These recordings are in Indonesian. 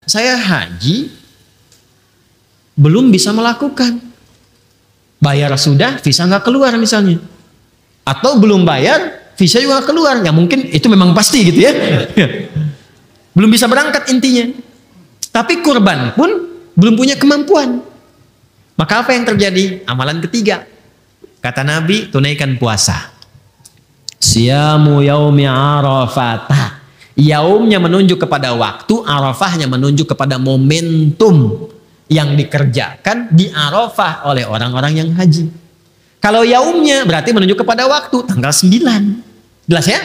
saya haji belum bisa melakukan. Bayar sudah, visa nggak keluar misalnya. Atau belum bayar, visa juga nggak keluar. Ya mungkin itu memang pasti gitu ya. Belum bisa berangkat intinya. Tapi kurban pun belum punya kemampuan. Maka apa yang terjadi? Amalan ketiga. Kata Nabi, tunaikan puasa. Siyamu yaumi Arafah. Yaumnya menunjuk kepada waktu, Arafahnya menunjuk kepada momentum yang dikerjakan di Arafah oleh orang-orang yang haji. Kalau yaumnya berarti menunjuk kepada waktu, tanggal 9. Jelas ya?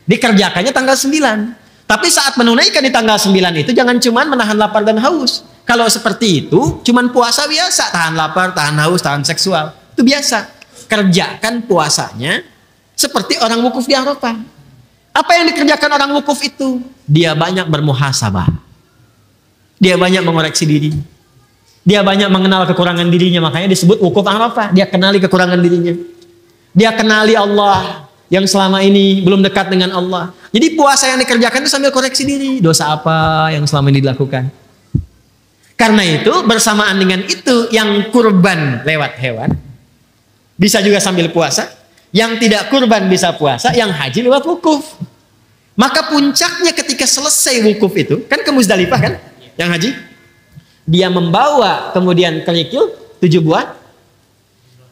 Dikerjakannya tanggal 9. Tapi saat menunaikan di tanggal 9 itu jangan cuman menahan lapar dan haus. Kalau seperti itu, cuman puasa biasa, tahan lapar, tahan haus, tahan seksual. Itu biasa. Kerjakan puasanya seperti orang wukuf di Arafah. Apa yang dikerjakan orang wukuf itu? Dia banyak bermuhasabah. Dia banyak mengoreksi diri. Dia banyak mengenal kekurangan dirinya. Makanya disebut wukuf Arafah. Dia kenali kekurangan dirinya. Dia kenali Allah yang selama ini belum dekat dengan Allah. Jadi puasa yang dikerjakan itu sambil koreksi diri. Dosa apa yang selama ini dilakukan. Karena itu bersamaan dengan itu yang kurban lewat hewan. Bisa juga sambil puasa. Yang tidak kurban bisa puasa, yang haji lewat wukuf. Maka puncaknya ketika selesai wukuf itu, kan ke Muzdalifah kan, yang haji. Dia membawa kemudian kerikil 7 buah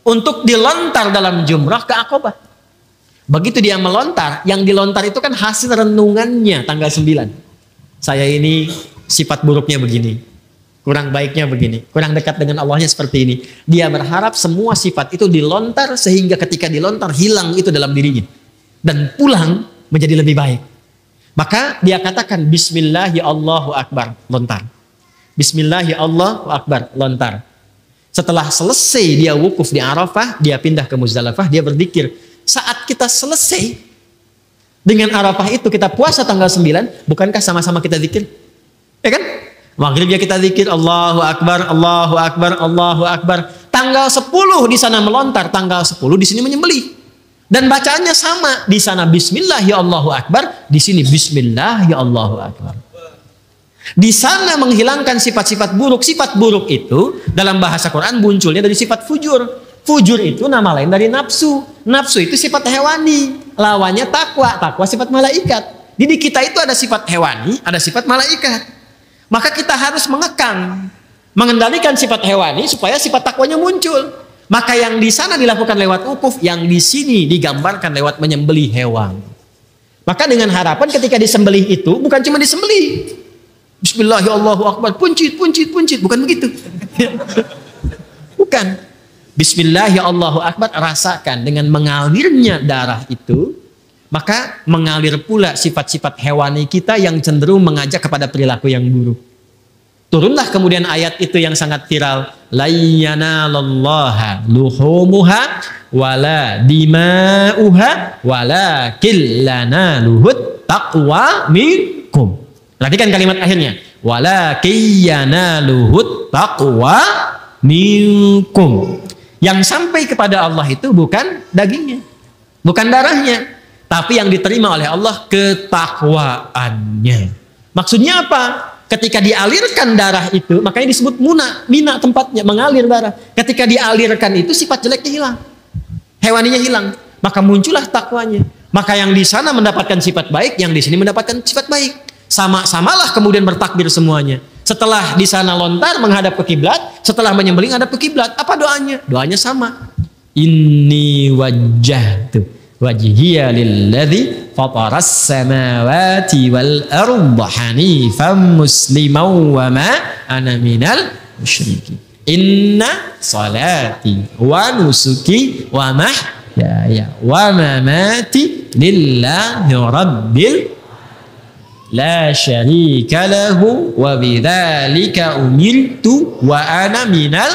untuk dilontar dalam jumrah ke Aqabah. Begitu dia melontar, yang dilontar itu kan hasil renungannya tanggal 9. Saya ini sifat buruknya begini. Kurang baiknya begini, kurang dekat dengan Allahnya seperti ini. Dia berharap semua sifat itu dilontar sehingga ketika dilontar hilang itu dalam dirinya. Dan pulang menjadi lebih baik. Maka dia katakan Bismillah ya Allahu Akbar, lontar. Bismillah ya Allahu Akbar, lontar. Setelah selesai dia wukuf di Arafah, dia pindah ke Muzdalifah, dia berzikir. Saat kita selesai dengan Arafah itu kita puasa tanggal 9, bukankah sama-sama kita zikir? Ya kan? Maghribnya kita zikir Allahu Akbar, Allahu Akbar, Allahu Akbar. Tanggal 10 di sana melontar, tanggal 10 di sini menyembelih. Dan bacaannya sama, di sana Bismillah ya Allahu Akbar, di sini Bismillah ya Allahu Akbar. Di sana menghilangkan sifat-sifat buruk. Sifat buruk itu dalam bahasa Quran munculnya dari sifat fujur. Fujur itu nama lain dari nafsu. Nafsu itu sifat hewani, lawannya takwa. Takwa sifat malaikat. Jadi kita itu ada sifat hewani, ada sifat malaikat. Maka kita harus mengekang, mengendalikan sifat hewani supaya sifat takwanya muncul. Maka yang di sana dilakukan lewat wukuf, yang di sini digambarkan lewat menyembelih hewan. Maka dengan harapan ketika disembelih itu bukan cuma disembelih. Bismillahirrahmanirrahim, puncit, puncit, puncit, bukan begitu. Bukan. Bismillahirrahmanirrahim, rasakan dengan mengalirnya darah itu. Maka mengalir pula sifat-sifat hewani kita yang cenderung mengajak kepada perilaku yang buruk. Turunlah kemudian ayat itu yang sangat viral. La yanalallaha luhumuha wala dima'uha walakin lanaluhut taqwa minkum. Perhatikan kalimat akhirnya. Walakin yanaluhut taqwa minkum. Yang sampai kepada Allah itu bukan dagingnya, bukan darahnya, tapi yang diterima oleh Allah ketakwaannya. Maksudnya apa? Ketika dialirkan darah itu, makanya disebut mina tempatnya, mengalir darah. Ketika dialirkan itu sifat jeleknya hilang, hewaninya hilang, maka muncullah takwanya. Maka yang di sana mendapatkan sifat baik, yang di sini mendapatkan sifat baik. Sama-samalah kemudian bertakbir semuanya. Setelah di sana lontar menghadap ke kiblat, setelah menyembelih menghadap ke kiblat, apa doanya? Doanya sama. Inni wajjahtu wajhiya lilladzi fataras samawati wal arda hanifan musliman wa ma ana minal musyrikin. Inna salati wa nusuki wa mahyaya wa mamati lillahi rabbil la syarika lahu wa bidzalika umirtu wa ana minal,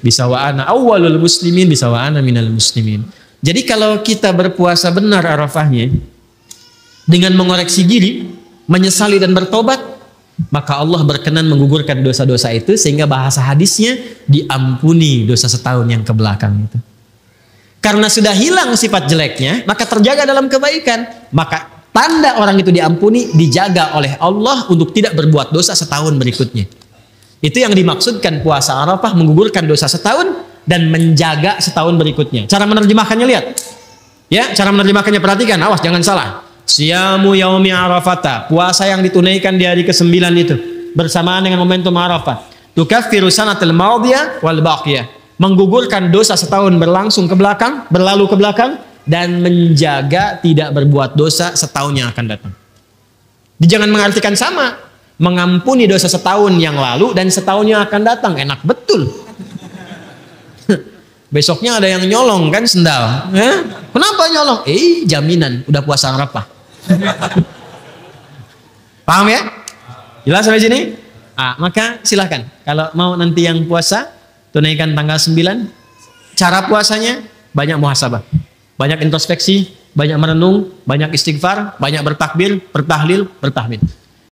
bisa wa ana awwalul muslimin, bisa wa ana minal muslimin. Jadi kalau kita berpuasa benar Arafahnya dengan mengoreksi diri, menyesali dan bertobat, maka Allah berkenan menggugurkan dosa-dosa itu sehingga bahasa hadisnya diampuni dosa setahun yang kebelakang itu. Karena sudah hilang sifat jeleknya, maka terjaga dalam kebaikan. Maka Tanda orang itu diampuni, dijaga oleh Allah untuk tidak berbuat dosa setahun berikutnya. Itu yang dimaksudkan puasa Arafah, menggugurkan dosa setahun dan menjaga setahun berikutnya. Cara menerjemahkannya lihat. Ya, cara menerjemahkannya perhatikan, awas jangan salah. Siyamu yaumi Arafata, puasa yang ditunaikan di hari ke-9 itu bersamaan dengan momentum Arafah. Tukaffiru sanatal madiyah wal baqiyah. Menggugurkan dosa setahun berlangsung ke belakang, berlalu ke belakang, dan menjaga tidak berbuat dosa setahun yang akan datang. Jangan mengartikan sama, mengampuni dosa setahun yang lalu dan setahun yang akan datang. Enak betul. Besoknya ada yang nyolong kan sendal. Kenapa nyolong? Jaminan udah puasa Arafah. Paham ya? Jelas sampai sini? Maka silahkan kalau mau nanti yang puasa tunaikan tanggal 9. Cara puasanya banyak muhasabah, banyak introspeksi, banyak merenung, banyak istighfar, banyak bertakbir, bertahlil, bertahmid.